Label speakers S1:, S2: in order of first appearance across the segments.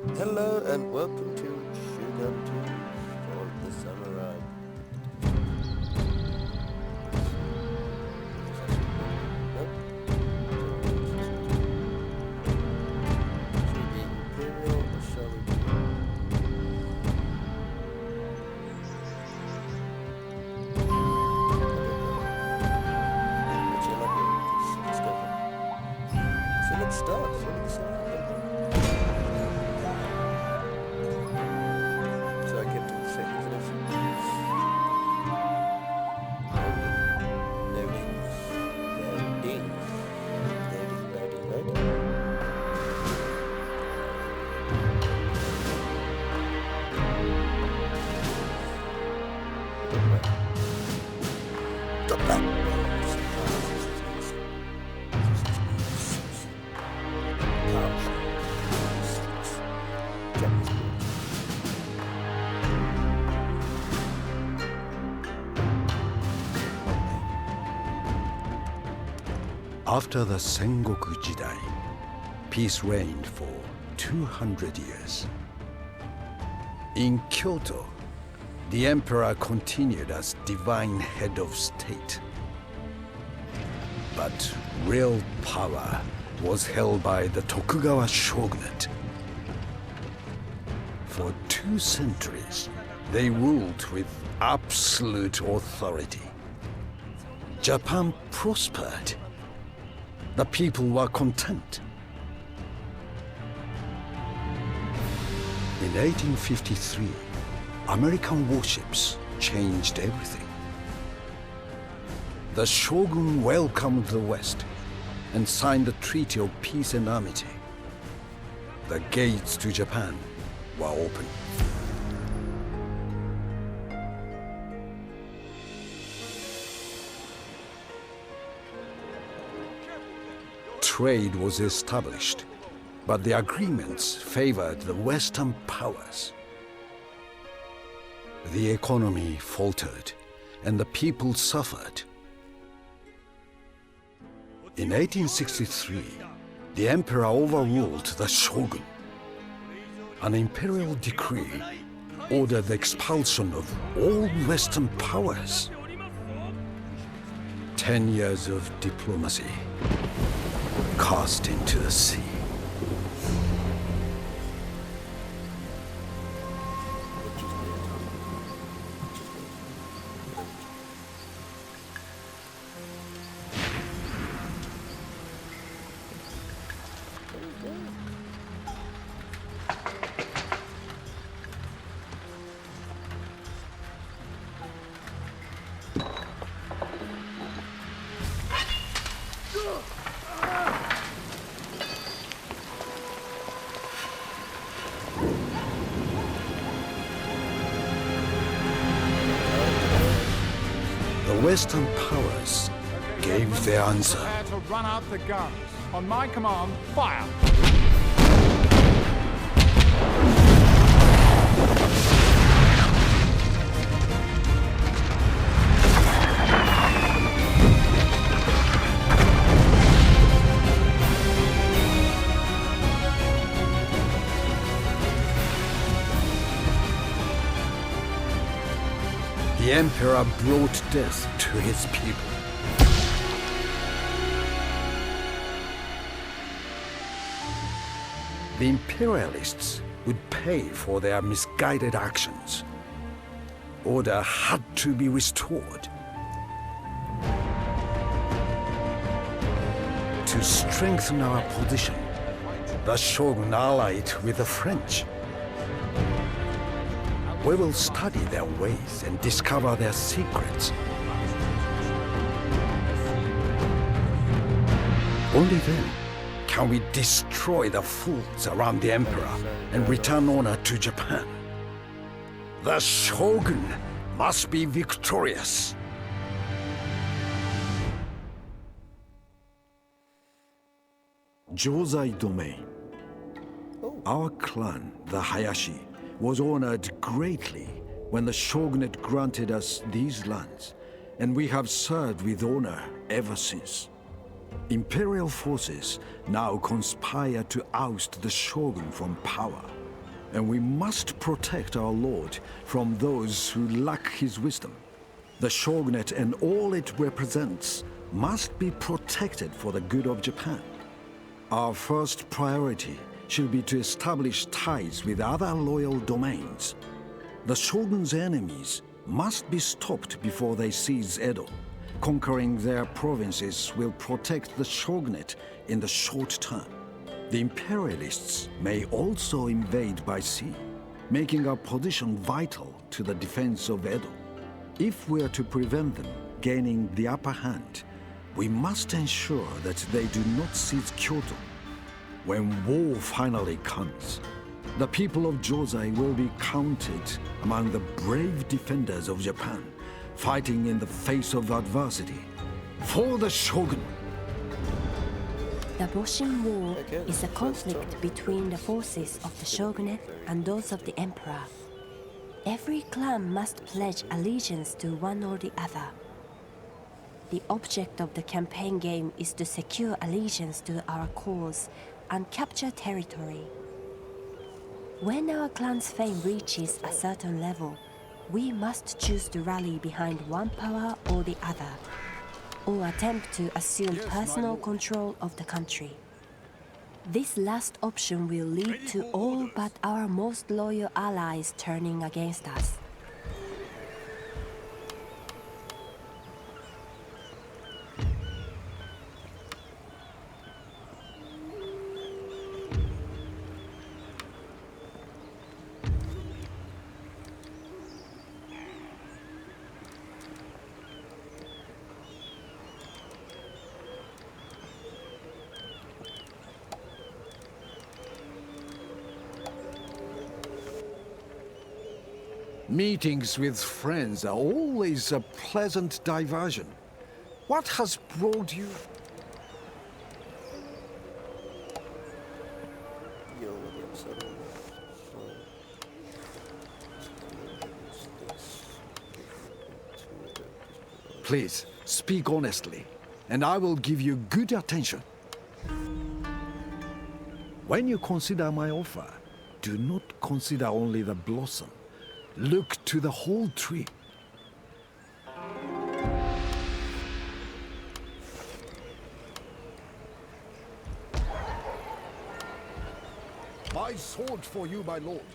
S1: Hello and welcome to Shogun 2 for the Samurai. Should we be Imperial or shall we be? Actually, I like it. Let's go. So let's start. So I get to the second session. Loading. Stop that.
S2: After the Sengoku Jidai, peace reigned for 200 years. In Kyoto, the emperor continued as divine head of state. But real power was held by the Tokugawa shogunate. For 2 centuries, they ruled with absolute authority. Japan prospered. The people were content. In 1853, American warships changed everything. The Shogun welcomed the West and signed the Treaty of Peace and Amity. The gates to Japan were open. Trade was established, but the agreements favored the Western powers. The economy faltered, and the people suffered. In 1863, the emperor overruled the shogun. An imperial decree ordered the expulsion of all Western powers. 10 years of diplomacy cast into the sea. The Western powers gave their answer.
S3: Prepare to run out the guns. On my command, fire!
S2: The emperor brought death to his people. The imperialists would pay for their misguided actions. Order had to be restored. To strengthen our position, the Shogun allied with the French. We will study their ways and discover their secrets. Only then can we destroy the fools around the emperor and return honor to Japan. The Shogun must be victorious. Josei domain. Our clan, the Hayashi, was honored greatly when the shogunate granted us these lands, and we have served with honor ever since. Imperial forces now conspire to oust the shogun from power. and we must protect our lord from those who lack his wisdom. The shogunate and all it represents must be protected for the good of Japan. Our first priority should be to establish ties with other loyal domains. The shogun's enemies must be stopped before they seize Edo. Conquering their provinces will protect the shogunate in the short term. The imperialists may also invade by sea, making our position vital to the defense of Edo. If we are to prevent them gaining the upper hand, we must ensure that they do not seize Kyoto. When war finally comes, the people of Josei will be counted among the brave defenders of Japan, fighting in the face of adversity for the shogun.
S4: The Boshin War is a conflict between the forces of the shogunate and those of the emperor. Every clan must pledge allegiance to one or the other. The object of the campaign game is to secure allegiance to our cause and capture territory. When our clan's fame reaches a certain level, we must choose to rally behind one power or the other, or attempt to assume personal control of the country. This last option will lead to all but our most loyal allies turning against us.
S2: Meetings with friends are always a pleasant diversion. What has brought you?
S1: You're already upset on that.
S2: Please, speak honestly, and I will give you good attention. When you consider my offer, do not consider only the blossom. Look to the whole tree. My sword for you, my lord.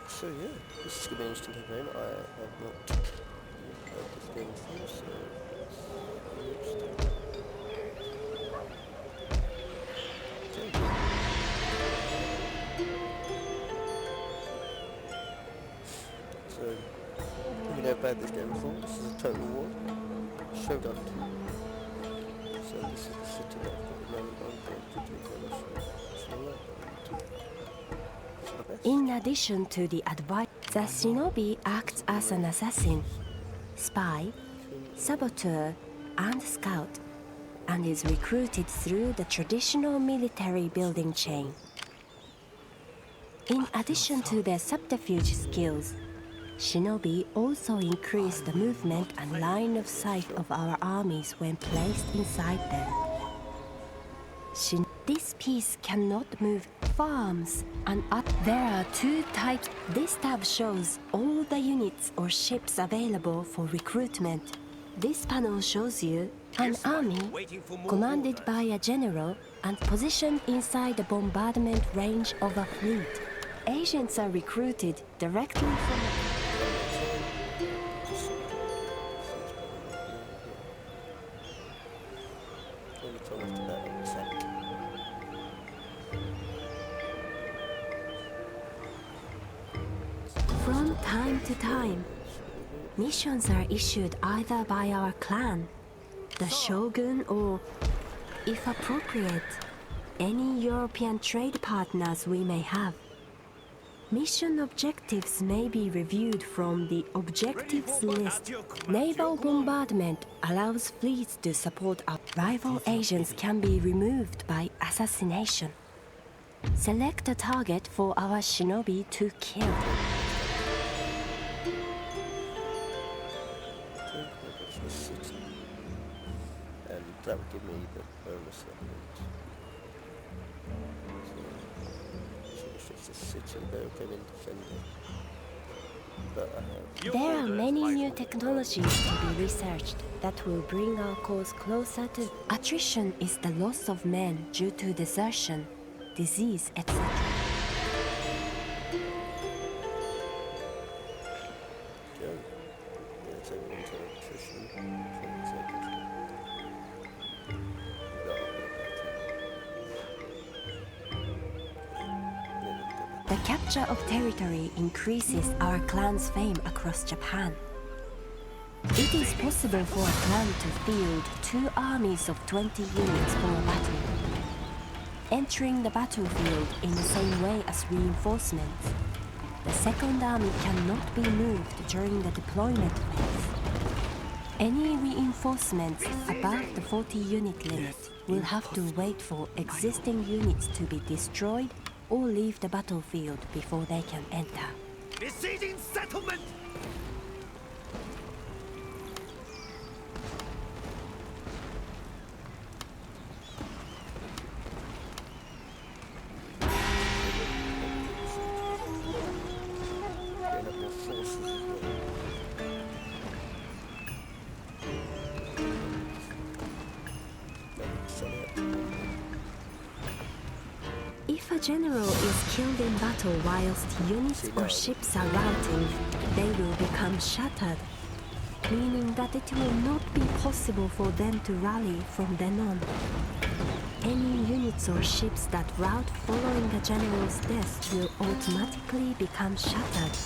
S1: So yeah, this is going to be an interesting campaign. I have not heard this game before, so it's really interesting. Okay. So, you never played this game before. This is a total war. Shogun 2. So this is the city that I've got at the moment. I'm going to take over.
S4: In addition to the advice, the shinobi acts as an assassin, spy, saboteur, and scout, and is recruited through the traditional military building chain. In addition to their subterfuge skills, shinobi also increase the movement and line of sight of our armies when placed inside them. This piece cannot move farms, and there are 2 types. This tab shows all the units or ships available for recruitment. This panel shows you an army commanded by a general and positioned inside the bombardment range of a fleet. Agents are recruited directly from From time to time, missions are issued either by our clan, the Shogun, or, if appropriate, any European trade partners we may have. Mission objectives may be reviewed from the objectives list. Naval bombardment allows fleets to support our rival agents can be removed by assassination. Select a target for our shinobi to kill.
S1: And that would give me the bonus element. So if it's a city, they'll come in defending. But I have...
S4: There are many new technologies to be researched that will bring our cause closer to... Attrition is the loss of men due to desertion, disease, etc. The capture of territory increases our clan's fame across Japan. It is possible for a clan to field 2 armies of 20 units for a battle, entering the battlefield in the same way as reinforcements. The second army cannot be moved during the deployment phase. Any reinforcements above the 40-unit limit will have to wait for existing units to be destroyed or leave the battlefield before they can enter.
S5: Besieging settlement!
S4: If a general is killed in battle whilst units or ships are routing, they will become shattered, meaning that it will not be possible for them to rally from then on. Any units or ships that rout following a general's death will automatically become shattered.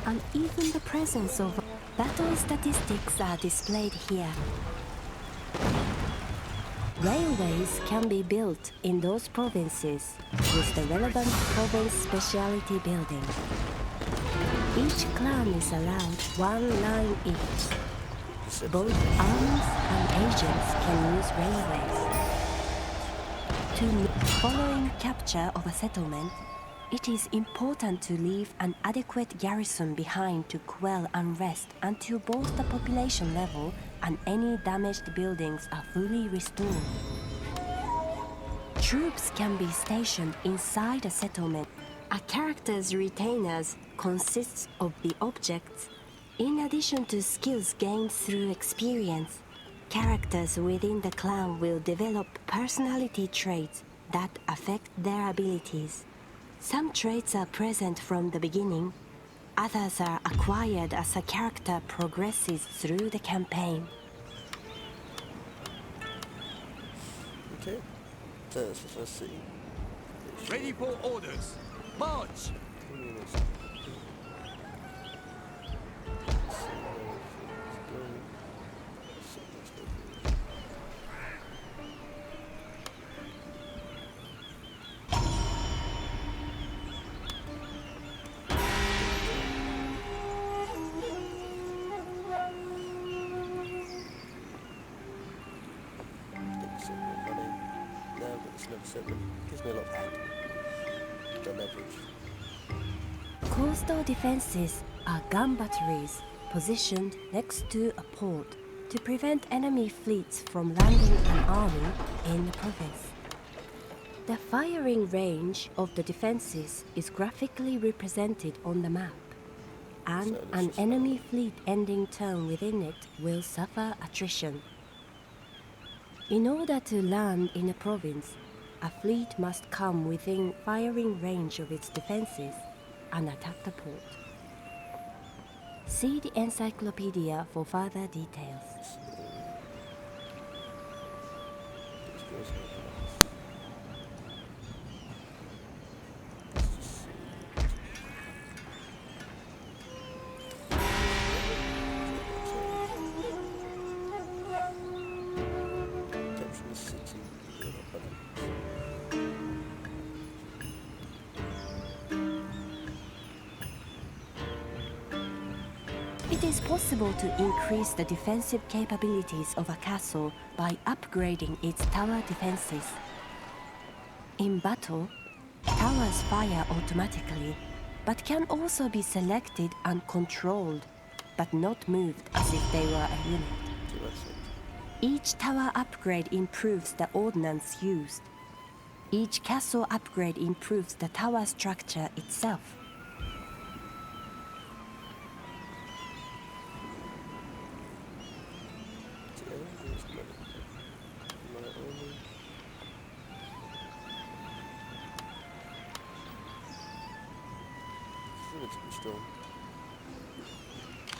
S4: And even the presence of battle statistics are displayed here. Railways can be built in those provinces with the relevant province specialty building. Each clan is allowed 1 line each. Both armies and agents can use railways. Following capture of a settlement, it is important to leave an adequate garrison behind to quell unrest until both the population level and any damaged buildings are fully restored. Troops can be stationed inside a settlement. A character's retainers consists of the objects. In addition to skills gained through experience, characters within the clan will develop personality traits that affect their abilities. Some traits are present from the beginning, others are acquired as a character progresses through the campaign.
S1: Okay, that's the first city.
S5: Ready for orders. March!
S1: Gives me a lot of hand. The leverage.
S4: Coastal defenses are gun batteries positioned next to a port to prevent enemy fleets from landing an army in the province. The firing range of the defenses is graphically represented on the map, and an enemy fleet ending turn within it will suffer attrition. In order to land in a province, a fleet must come within firing range of its defenses and attack the port. See the encyclopedia for further details. It is possible to increase the defensive capabilities of a castle by upgrading its tower defenses. In battle, towers fire automatically, but can also be selected and controlled, but not moved as if they were a unit. Each tower upgrade improves the ordnance used. Each castle upgrade improves the tower structure itself.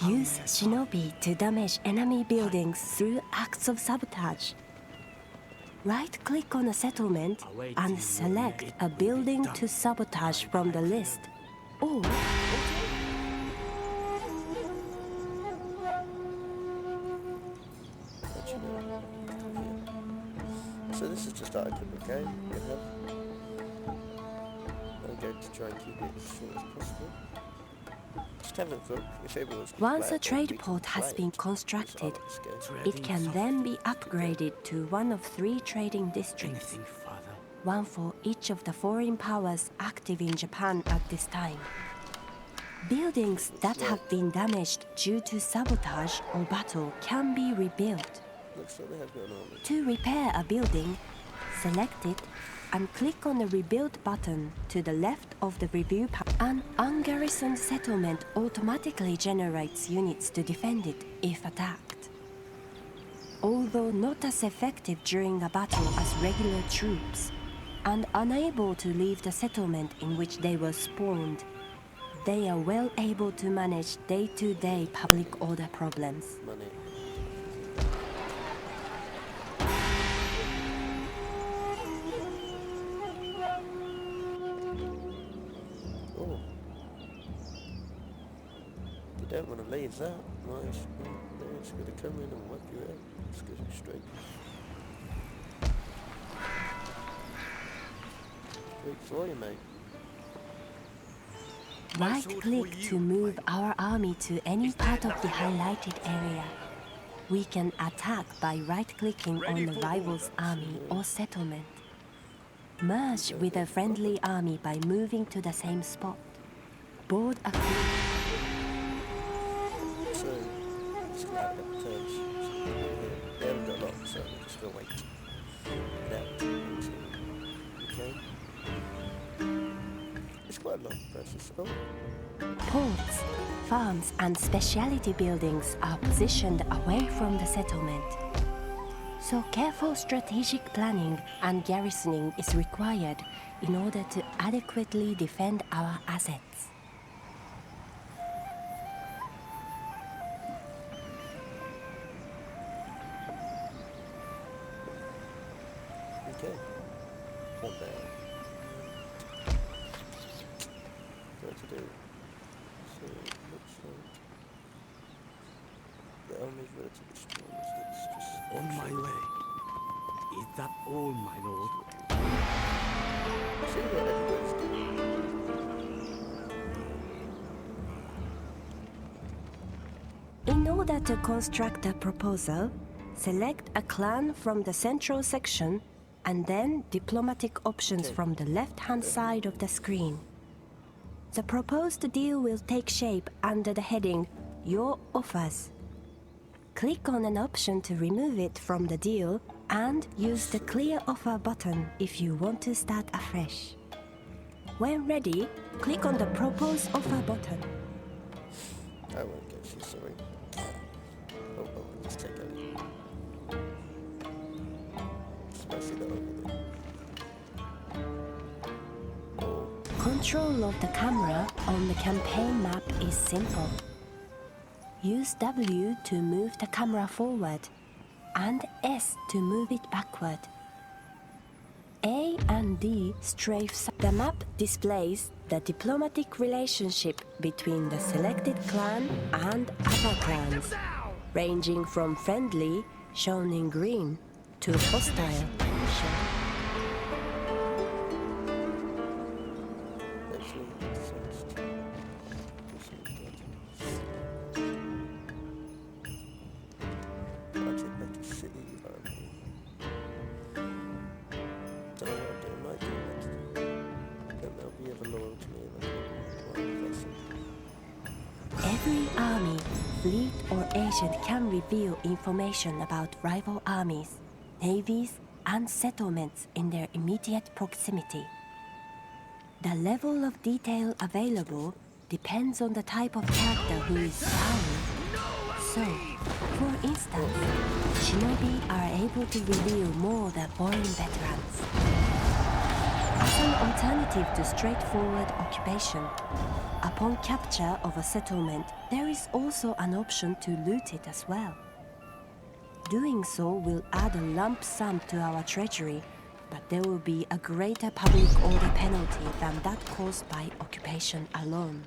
S4: Use shinobi to damage enemy buildings through acts of sabotage. Right-click on a settlement and select a building to sabotage from the list, or
S1: so this is just our equipment game. We have. I'm going to try and keep it as short as possible. Just have a look if everyone's
S4: once a trade port has been constructed, it can then be upgraded to one of 3 trading districts, one for each of the foreign powers active in Japan at this time. Buildings that have been damaged due to sabotage or battle can be rebuilt.
S1: Looks like they have got an army.
S4: To repair a building, select it and click on the Rebuild button to the left of the review panel. An ungarrisoned settlement automatically generates units to defend it if attacked. Although not as effective during a battle as regular troops, and unable to leave the settlement in which they were spawned, they are well able to manage day-to-day public order problems.
S1: Money. Oh. You don't want to leave that. Nice. It's going to come in and wipe you out. It's going to be straight. Straight for you, mate.
S4: Right-click to move our army to any part of the highlighted area. We can attack by right-clicking on the rival's army or settlement. Merge with a friendly army by moving to the same spot. Board a fleet.
S1: So, it's going to have that turns. They haven't got a lot, so we're just going to wait. Okay. It's quite a long process. Oh.
S4: Ports, farms, and specialty buildings are positioned away from the settlement. So careful strategic planning and garrisoning is required in order to adequately defend our assets.
S1: Okay. One down. What to do? So it looks like the army's relatively strong. So let's just
S5: On my way. Is that all, my lord?
S1: see what everybody's doing.
S4: In order to construct a proposal, select a clan from the central section and then diplomatic options from the left-hand side of the screen. The proposed deal will take shape under the heading Your Offers. Click on an option to remove it from the deal and use the Clear Offer button if you want to start afresh. When ready, click on the Propose Offer button.
S1: I won't get you, sorry. Oh, let's take it. Spicy that over there. Oh.
S4: Control of the camera on the campaign map is simple. Use W to move the camera forward and S to move it backward. A and D strafes. The map displays the diplomatic relationship between the selected clan and other clans, ranging from friendly, shown in green, to hostile, shown.
S1: Actually, it sounds to do some I'll take back to city. Don't know what I'm doing. Might do next. Then they'll be ever loyal to me and
S4: Every army, fleet or agent can reveal information about rival armies, navies, and settlements in their immediate proximity. The level of detail available depends on the type of character who is army. So, for instance, shinobi are able to reveal more than foreign veterans. As an alternative to straightforward occupation, upon capture of a settlement, there is also an option to loot it as well. Doing so will add a lump sum to our treasury, but there will be a greater public order penalty than that caused by occupation alone.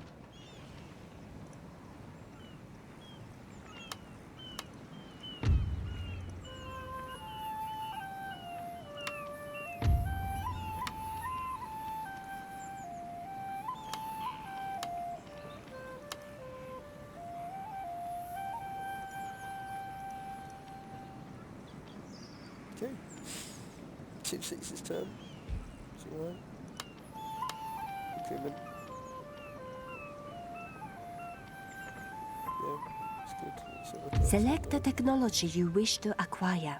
S1: Okay. 2/6 turn. Is it alright? Improvement. Yeah, it's good.
S4: Select the technology you wish to acquire.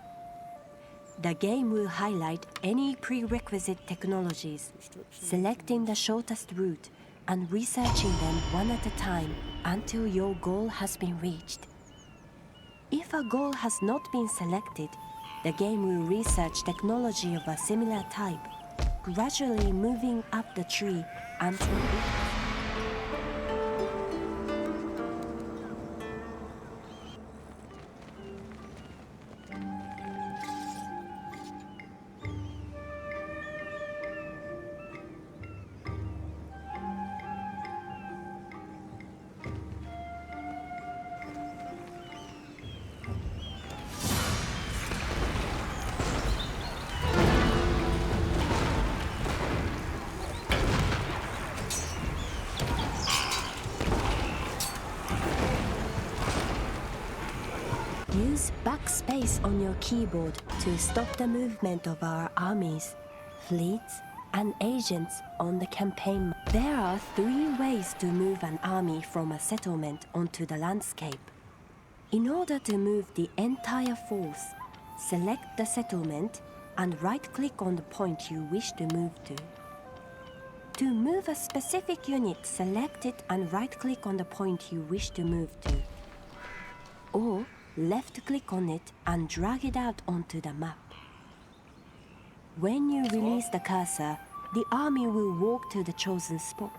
S4: The game will highlight any prerequisite technologies, selecting the shortest route and researching them one at a time until your goal has been reached. If a goal has not been selected, the game will research technology of a similar type, gradually moving up the tree until it... Use backspace on your keyboard to stop the movement of our armies, fleets, and agents on the campaign. There are 3 ways to move an army from a settlement onto the landscape. In order to move the entire force, select the settlement and right-click on the point you wish to move to. To move a specific unit, select it and right-click on the point you wish to move to. Or left-click on it and drag it out onto the map. When you release the cursor, the army will walk to the chosen spot.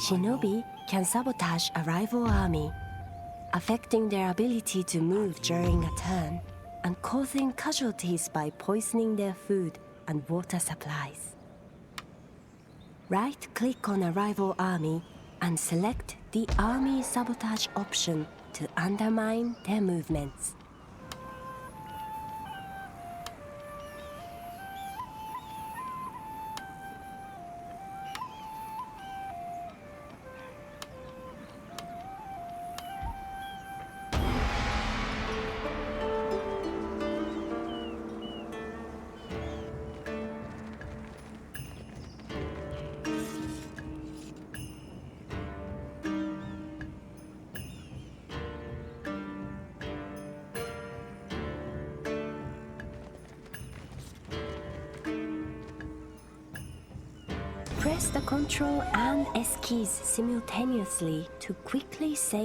S4: Shinobi can sabotage a rival army, affecting their ability to move during a turn and causing casualties by poisoning their food and water supplies. Right-click on a rival army and select the Army Sabotage option to undermine their movements. Press the Ctrl and S keys simultaneously to quickly save